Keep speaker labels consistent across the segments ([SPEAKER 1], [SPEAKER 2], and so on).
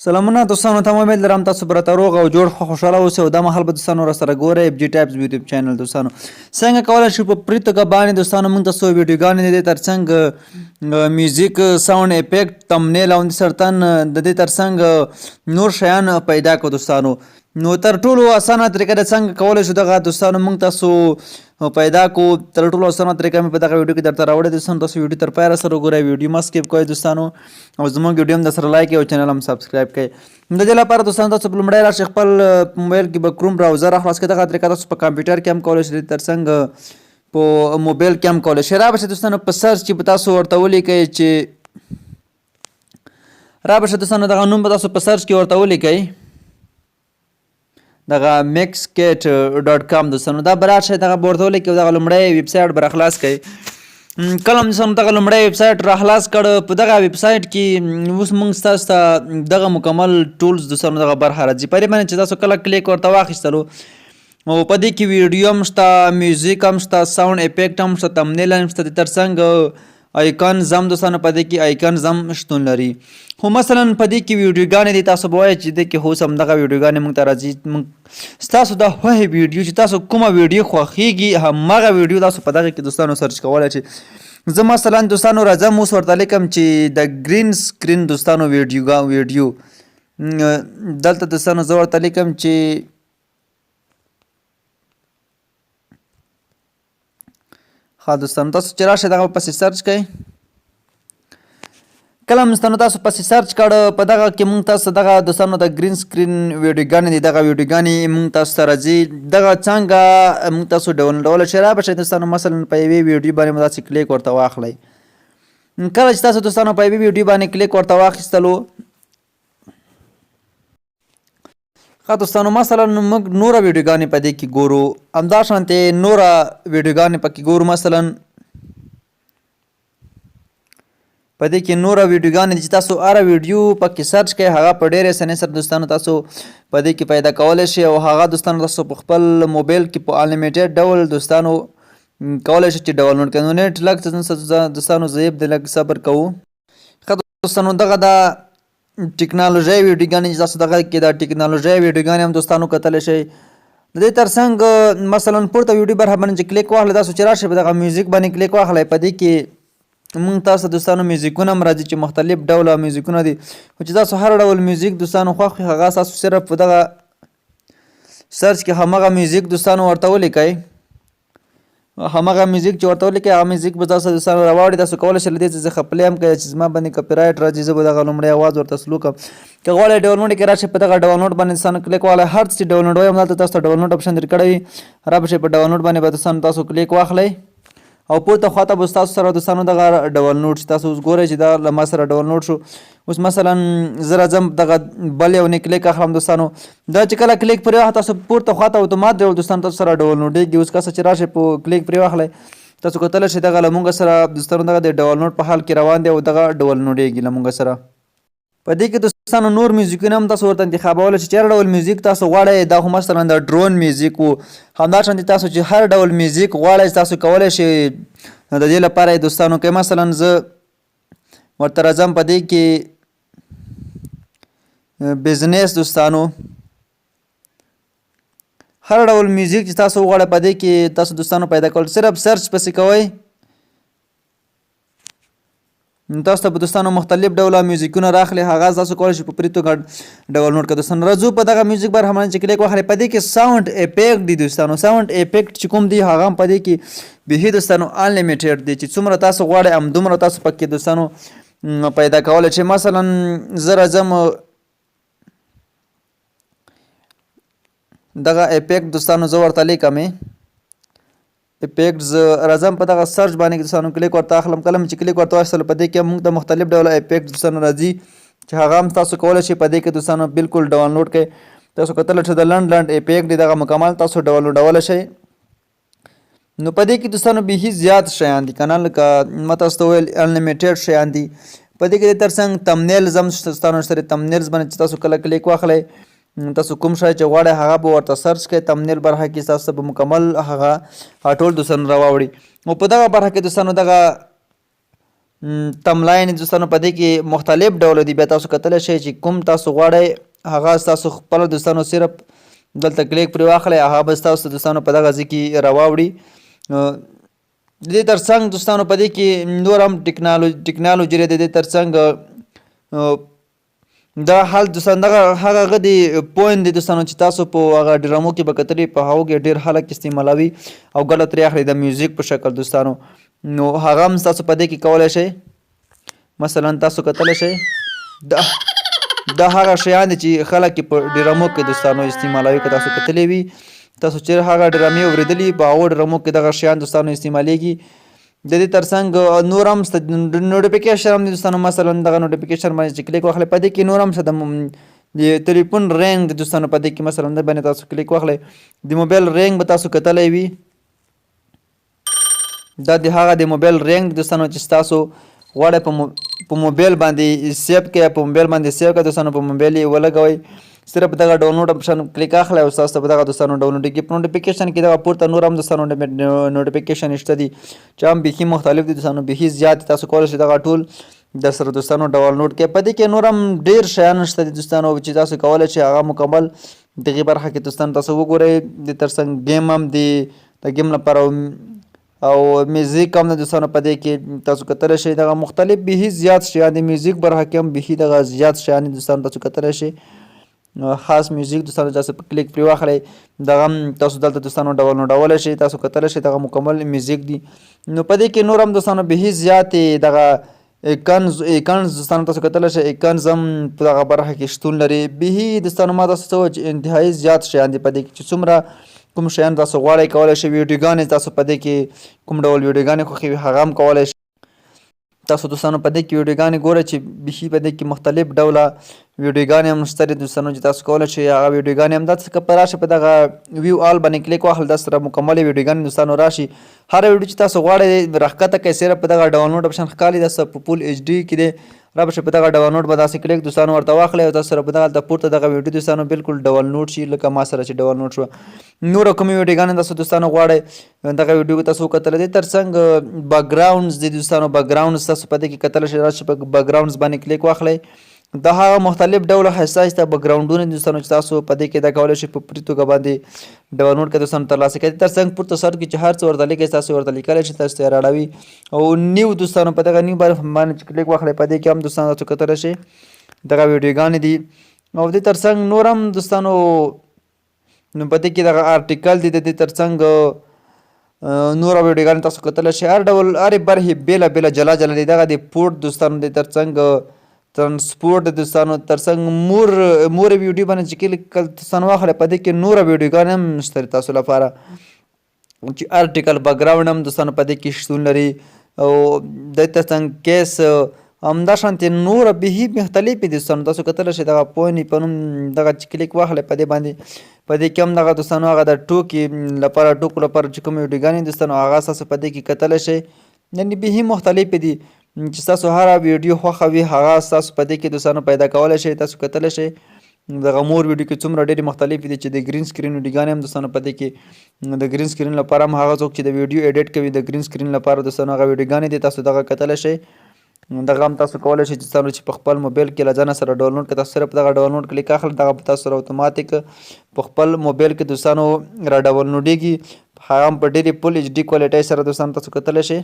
[SPEAKER 1] سلامونه دوستانو ته امید لرم تاسو به راته روغ او جوړ خوشحاله اوسئ او دا مهال به دوستانو راسره ګورئ FG Types یوټیوب چینل. دوستانو څنګه کولی شو په پرې توګه باندې دوستانو موږ ته څو ویډیوګانې د دې ترڅنګ میوزیک ساوند افیکټ تمنیل او سرطان د دې ترڅنګ نور شیان پیدا کړو. دوستانو نو تر ټولو اسانه طریقه د څنګه کولی شو دغه دوستانو موږ تاسو پیدا کو تر ټولو اسانه طریقه مې په دغه ویډیو کې درته راوړې. دوستانو تاسو ویډیو تر پایه سره وګورئ، ویډیو مه سکیپ کوئ دوستانو، او زموږ ویډیو هم درسره لایک او چینل هم سبسکرایب کړئ. د دې لپاره دوستانو تاسو په لومړی راشئ خپل موبایل کې به کروم براوزر راخلاص کړئ. دغه طریقه تاسو په کمپیوټر کې هم کولی شئ، ترڅنګ په موبایل کې هم کولی شئ. رابشئ دوستانو په سرچ کې به تاسو ورته ولیکئ چې رابشئ دوستانو دغه نوم به تاسو په سرچ کې ورته ولیکئ، دغه mixkit.com. دوستانو دا به راشئ، دغه به ورته ولیکئ، دغه لومړی ویب سایټ به راخلاص کړئ. کله هم دوستانو دغه لومړی ویب سایټ راخلاص کړ، په دغه ویب سایټ کې اوس موږ ستاسو ته دغه مکمل ټولز دوستانو دغه برخه راځي. په دې باندې چې تاسو کله کلیک ورته واخیستلو او په دې کې ویډیو هم شته، میوزیک هم شته، ساوند افیکټ هم شته، تمنیل هم شته، ترڅنګ آیکانز هم دوستانو په دې کې آیکانز هم شتون لري. خو مثلا په دې کې ویډیوګانې دي، تاسو به وایئ چې دې کې اوس همدغه ویډیوګانې موږ ته راځي. ستاسو د خوښې ویډیو چې تاسو کومه ویډیو خوښیږي همغه ویډیو تاسو په دغه کې دوستانو سرچ کولی شئ. زه مثلا دوستانو راځم اوس ورته لیکم چې د ګرین سکرین دوستانو ویډیو دلته دوستانو زه ورته لیکم چې ښه دوستانو تاسو چې راشئ دغه پسې سرچ کوئ. کله هم دوستانو تاسو پسې سرچ کړ، په دغه کې موږ تاسو دغه دوستانو د ګرین سکرین ویډیوګانې دي، دغه ویډیوګانې موږ تاسو ته راځي. دغه څنګه موږ تاسو ډاونلوډولی شئ. رابشئ دوستانو مثلا په یوې ویډیو باندې مو داسې کلیک ورته واخلئ. کله چې تاسو دوستانو په یوې ویډیو باندې کلیک ورته واخیستلو، ښه دوستانو مثلا موږ نوره ویډیوګانې په دې کې ګورو، همداشانتې نوره ویډیوګانې پکې ګورو. مثلا په دې کې نوره ویډیوګانې دي چې تاسو هره ویډیو پکې سرچ کړئ، هغه په ډېرې اسانۍ سره دوستانو تاسو په دې کې پیدا کولی شئ، او هغه دوستانو تاسو په خپل موبایل کې په انلیمیټډ ډول دوستانو کولی شئ چې ډاونلوډ کړئ. نو نیټ لږ دوستانو ضعیف دی، لږ صبر کوو. ښه دوستانو دغه د ټیکنالوژۍ ویډیوګانې چې تاسو دغه کې د ټیکنالوژۍ ویډیوګانې هم دوستانو کتلی شئ. د دې ترڅنګ مثلا پورته ویډیو برخه باندې چې کلیک واخلئ، تاسو چې راشئ په دغه میوزیک باندې کلیک واخلئ. په دې کې موږ تاسو دوستانو میوزیکونه هم راځي چې مختلف ډوله میوزیکونه دي، خو چې تاسو هر ډول میوزیک دوستانو خوښ وي هغه تاسو صرف په دغه سرچ کې همغه میوزیک دوستانو ورته ولیکئ. همغه میوزیک چې ورته ولیکئ هغه میوزیک به تاسو دوستانو راواړي. تاسو کولی شئ له دې څخه خپلې هم کړئ چې زما باندې کاپي رایټ راځي، زه به دغه لومړی اواز ورته سلو کړم. که غواړئ ډاونلوډ کې راشئ، په دغه ډاونلوډ باندې دوستانو کلیک واخلئ. هر څه چې ډاونلوډ وي همدلته تاسو ته ډاونلوډ اپشن در کړی وي، رابشئ په ډاونلوډ باندې به دوستانو تاسو کلیک واخلئ، او پورته خواته به ستاسو سره دوستانو دغه ډاونلوډ شي. تاسو اوس ګورئ چې دا له ما سره ډاونلوډ شو. اوس مثلا زه راځم دغه بل یو نه کلیک اخلم. دوستانو دا چې کله کلیک پرې واخلئ تاسو پورته خواته اتومات ډول دوستانو تاسو سره ډاونلوډېږي. اوس که څه چې راشئ په کلیک پرې واخلئ، تاسو کتلی شئ دغه له مونږ سره دوستانو دغه د ډاونلوډ په حال کې روان دی او دغه ډاونلوډېږي له مونږ سره. په دې کې دوستانو نور میوزیکونه هم تاسو ورته انتخابولی شئ چې هر ډول میوزیک تاسو غواړئ. دا خو مثلا د ډرون میوزیک و، همداشانتې تاسو چې هر ډول میوزیک غواړئ تاسو کولی شئ. د دې لپاره دوستانو که مثلا زه ورته راځم په دې کې بزنس دوستانو هر ډول میوزیک چې تاسو وغواړئ په دې کې تاسو دوستانو پیدا کول، صرف سرچ پسې کوئ. تاسو ته به دوستانو مختلف ډوله میوزیکونه راخلي، هغه تاسو کولی شئ په پرې توګه ډاونلوډ کړئ. دوستانو راځو په دغه میوزیک برخه باندې چې کلیک واخلئ. په دې کې ساوند افیکټ دي دوستانو، ساوند افیکټ چې کوم دي هغه هم په دې کې بیخي دوستانو انلیمیټډ دي، چې څومره تاسو غواړئ همدومره تاسو پکې دوستانو پیدا کولی شئ. مثلا زه راځم دغه افیکټ دوستانو زه ورته لیکمې افیکټ، زه راځم په دغه سرچ باندې دوستانو کلیک ورته اخلم. کله چې کلیک ورته واخیستلو په دې کې موږ ته مختلف ډوله افیکټ دوستانو راځي چې هغه هم تاسو کولی شئ په دې کې دوستانو بالکل ډاونلوډ کړئ. تاسو کتلی شئ د لنډ لنډ افیکټ دی، دغه مکمل تاسو ډاونلوډولی شئ. نو په دې کې دوستانو بیخي زیات شیان دي، که نه لکه ما تاسو ته ویل انلیمیټډ شیان دي. په دې کې د ترڅنګ تمنیلز هم دوستانو سره تمنیلز باندې چې تاسو کله کلیک واخلئ تاسو کوم شی چې غواړئ هغه به ورته سرچ کړئ. تمنیل برخه کې تاسو به مکمل هغه ټول دوستانو راواوړي. او په دغه برخه کې دوستانو دغه تملاین دوستانو په دې کې مختلف ډول دي. بیا تاسو کتلی شئ چې کوم تاسو غواړئ هغه ستاسو خپله دوستانو صرف دلته کلیک پرې واخلئ، هغه به ستاسو دوستانو په دغه ځای کې راواوړي. د دې ترڅنګ دوستانو په دې کې نور هم ټکنالوجي دی. د دې ترڅنګ دا حال دوستان هغه د پوینټ دی دوستانو چې تاسو په هغه ډرامو کې به کتلي، په هغو کې ډېر خلک استعمالوي او ګټه ترې اخلي د میوزیک په شکل دوستانو. نو هغه هم تاسو په دې کې کولی شئ. مثلا تاسو کتلی شئ دا هغه شیان دي چې خلک یې په ډرامو کې دوستانو استعمالوي. که تاسو کتلی وي تاسو چې هغه ډرامې اورېدلي، په هغو ډرامو کې دغه شیان دوستانو استعمالیږي. د دې ترڅنګ نور هم نوټیفیکیشن هم دي دوستانو. مثلا دغه نوټیفیکیشن باندې چې کلیک واخلئ، په دې کې نور هم څه د تلیفون رینګ دی دوستانو. په دې کې مثلا د باندې تاسو کلیک واخلئ، د موبایل رینګ به تاسو کتلی وي. دا د هغه د موبایل رینګ دی دوستانو چې تاسو غواړئ په موبایل باندې سیو کړئ، په موبایل باندې سیو کړئ دوستانو، په موبایل یې ولګوئ. صرف دغه ډاونلوډ اپشن کلیک اخلئ او ستاسو ته به دغه دوستانو ډاونلوډېږي. په نوټیفیکیشن کې دغه پورته نور هم دوستانو نوټیفیکیشن شته دي چې هم بیخي مختلف دي دوستانو، بیخي زیات. تاسو کولی شئ دغه ټول در سره دوستانو ډاونلوډ کړئ. په دې کې نور هم ډېر شیان شته دي دوستانو چې تاسو کولی شئ هغه مکمل دغې برخه کې دوستانو تاسو وګورئ. د ترڅنګ گیم هم دی، د گیم لپاره او میوزیک هم د دوستانو په دې کې تاسو کتلی شئ. دغه مختلف بیخي زیات شیان د میوزیک برخه کې هم بیخي دغه زیات شیان دي دوستانو تاسو کتلی شئ. خاص میوزیک دوستانو تاسو په کلیک پرې واخلئ، دغه هم تاسو دلته دوستانو ډاونلوډولی شئ. تاسو کتلی شئ دغه مکمل میوزیک دی. نو په دې کې نور هم دوستانو بیخي زیاتې دغه ایکنز دوستانو تاسو کتلی شئ. ایکنز هم په دغه برخه کې شتون لري. بیخي دوستانو ما تاسو ته وویل چې انتهایي زیات شیان دي په دې کې چې څومره کوم شیان تاسو غواړئ کولی شئ. ویډیوګانې تاسو په دې کې کوم ډول ویډیوګانې خوښوي هغه هم کولی شئ. تاسو دوستانو په دې کې ویډیوګانې ګورئ چې بیخي په دې کې مختلف ډوله ویډیوګانې هم شته دي دوستانو چې تاسو کولی شئ هغه ویډیوګانې هم داسې که په راشئ په دغه ویو آل باندې کلیک واخلئ، دا سره مکملې ویډیوګانې دوستانو راشي. هره ویډیو چې تاسو غواړئ راښکته کړئ، صرف په دغه ډاونلوډ اپشن ښکاري، دا په فول ایچ ډي کې دی. را به شئ په دغه ډاونلوډ به داسې کلیک دوستانو ورته واخلئ او تاسو سره په دغه پورته دغه ویډیو دوستانو بالکل ډاونلوډ شي لکه ما سره چې ډاونلوډ شوه. نوره کومې ویډیوګانې تاسو دوستانو غواړئ دغه ویډیو تاسو وکتله. دې ترڅنګ بیکګراونډز دي دوستانو، بیکګراونډز تاسو په دې کې کتلی شئ. راشئ په بیکګراونډز باندې کلیک واخلئ. دا هغه مختلف ډوله ښایسته بیکګراونډونه دي دوستانو چې تاسو په دې کې دا کولی شئ په فري توګه باندې ډاونلوډ کړئ دوستانو ترلاسه کړئ. ترڅنګ پورته سر کې چې هر څه ورته لیکئ تاسو ورته لیکلی شئ، تاسو ته یې راړوي. او نیو دوستانو په دغه نیو باندې چې کلیک واخلئ په دې کې هم دوستانو تاسو کتلی شئ دغه ویډیوګانې دي. او دې ترڅنګ نور هم دوستانو نو په دې کې دغه آرټیکل دي. د دې ترڅنګ نوره ویډیوګانې تاسو کتلی شئ. هر ډول هرې برخې بېله بېله جلا جلا دي. دغه د پورټ دوستانو د ترڅنګ ترانسپورټ د دوستانو ترڅنګ مور ویډیو باندې چې کلیک دوستانو واخلئ په دې کې نوره ویډیوګانې هم شته تاسو لپاره چې آرټیکل بیکګراونډ هم دوستانو په دې کې شتون لري. او د ترڅنګ کیس همدا شانتې نوره بیخي مختلفې دي دوستانو. تاسو کتلی شئ دغه پوینې په نوم دغه چې کلیک واخلئ په دې باندې په دې کې هم دغه دوستانو هغه د ټوکو لپاره چې کومې ویډیوګانې دوستانو هغه ستاسو په دې کې کتلی شئ. یعنې بیخي مختلفې دي چې ستاسو هره ویډیو خوښوي هغه ستاسو په دې کې دوستانو پیدا کولی شئ. تاسو کتلی شئ دغه مور ویډیو کې څومره ډېرې مختلفې دي چې د ګرین سکرین ویډیوګانې هم دوستانو په دې کې د ګرین سکرین لپاره هم هغه څوک چې د ویډیو ایډیټ کوي د ګرین سکرین لپاره دوستانو هغه ویډیوګانې دي تاسو دغه کتلی شئ. دغه هم تاسو کولی شئ دوستانو چې په خپل موبایل کې له ځانه سره ډاونلوډ کړئ. تاسو صرف دغه ډاونلوډ کلیک اخلئ، دغه به تاسو سره اتوماتیک په خپل موبایل کې دوستانو را ډاونلوډېږي. هغه هم په ډېرې فول ایچ ډي کوالټۍ سره دوستانو تاسو کتلی شئ.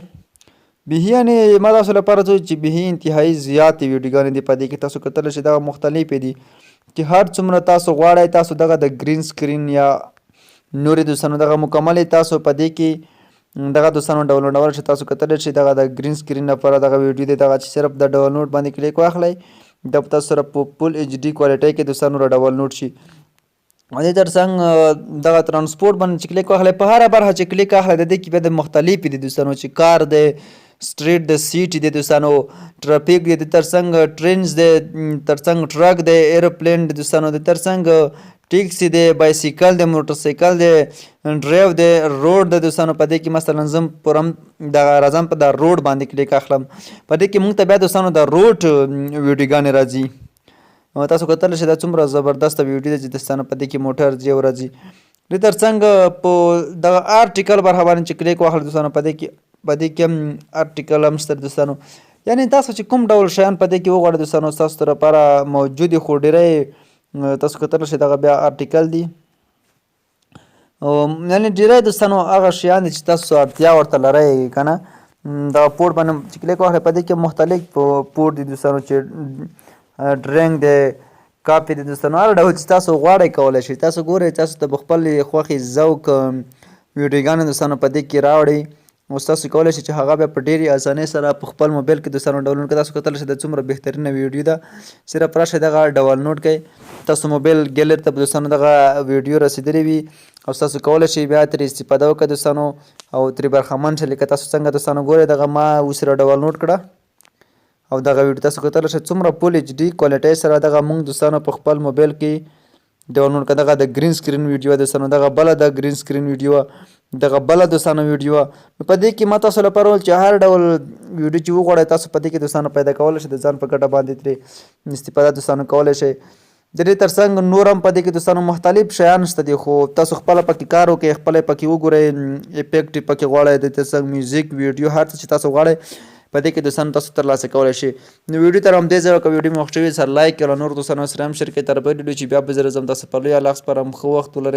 [SPEAKER 1] بیخي یعنې ما تاسو لپاره څه چې بیخي انتهایي زیاتې ویډیوګانې دي په دې کې تاسو کتلی شئ. دغه مختلفې دي چې هر څومره تاسو غواړئ تاسو دغه د ګرین سکرین یا نورې دوستانو دغه مکملې تاسو په دې کې دغه دوستانو ډاونلوډول شئ. تاسو کتلی شئ دغه د ګرین سکرین لپاره دغه ویډیو دی دغه چې صرف د ډاونلوډ باندې کلیک واخلئ دا به تاسو سره په فول ایچ ډي کوالټۍ کې دوستانو را ډاونلوډ شي. دې ترڅنګ دغه ترانسپورټ باندې چې کلیک واخلئ په هره برخه چې کلیک اخلئ د دې کې بیا د مختلفې دي دوستانو چې کار دی، سټریټ د سیټ دی دوستانو، ټرافیک دی، د ترڅنګ ټرینز دی، ترڅنګ ټرک دی، ایروپلین دی دوستانو، د ترڅنګ ټیکسي دی، بایسیکل دی، موټرسایکل دی، ډرایو دی، روډ دی دوستانو. په دې کې مثلا زم پورم دغه راځم په دا روډ باندې کلیک اخلم په دې کې موږ ته بیا دوستانو د روډ ویډیوګانې راځي. تاسو کتلی شئ دا څومره زبردسته ویډیو دی چې دوستانو په دې کې موټر ځي او راځي. دې ترڅنګ په دغه آرټیکل برخه باندې چې کلیک واخلئ دوستانو په دې کې هم آرټیکل هم شته دوستانو. یعنې تاسو چې کوم ډول شیان په دې کې وغواړئ دوستانو ستاسو لپاره موجود دي، خو ډېری تاسو کتلی شئ دغه بیا آرټیکل دي. یعنې ډېری دوستانو هغه شیان دي چې تاسو اړتیا ورته لرئ که نه، دغه پوډ باندې چې کلیک واخلئ په دې کې مختلف پوډ دي دوستانو چې ډرینک دی، کافي دی دوستانو، هر ډول چې تاسو غواړئ کولی شئ. تاسو ګورئ تاسو ته به خپلې خوښې ذوق ویډیوګانې دوستانو په دې کې راوړئ او تاسو کولی شئ چې هغه بیا په ډېرې اسانۍ سره په خپل موبایل کې دوستانو ډاونلوډ کړئ. تاسو کتلی شئ د څومره بهترینه ویډیو ده، صرف راشئ دغه ډاونلوډ کړئ. تاسو موبایل ګیلري ته به دوستانو دغه ویډیو رسېدلې وي او تاسو کولی شئ بیا ترې استفاده وکړئ دوستانو او ترې برخمن شئ. لکه تاسو څنګه دوستانو ګورئ دغه ما اوس راډاونلوډ کړه او دغه ویډیو تاسو کتلی شئ څومره فول ایچ ډي کوالټۍ سره دغه موږ دوستانو په خپل موبایل کې ډاونلوډ کړه. دغه د ګرین سکرین ویډیو دوستانو، دغه بله د ګرین سکرین ویډیو، دغه بله دوستانو ویډیو. په دې کې ما تاسو لپاره وویل چې هر ډول ویډیو چې وغواړئ تاسو په دې کې دوستانو پیدا کولی شئ، د ځان په ګټه باندې ترې استفاده دوستانو کولی شئ. د دې تر څنګ نور هم په دې کې دوستانو مختلف شیان شته دي، خو تاسو خپله پکې کار وکړئ، خپله یې پکې وګورئ، افیکټ یې پکې غواړئ، د تر څنګ میوزیک ویډیو هر څه چې تاسو غواړئ په دې کې دوستانو تاسو ترلاسه کولی شئ. نو ویډیو ته همدې ځای که ویډیو مې خوښ شوي سره لایک کړئ او نور دوستانو سره هم شیر کړئ. تر بل ویډیو چې بیا به زه راځم تاسو په لوی الله سپارم. ښه وخت ولرئ.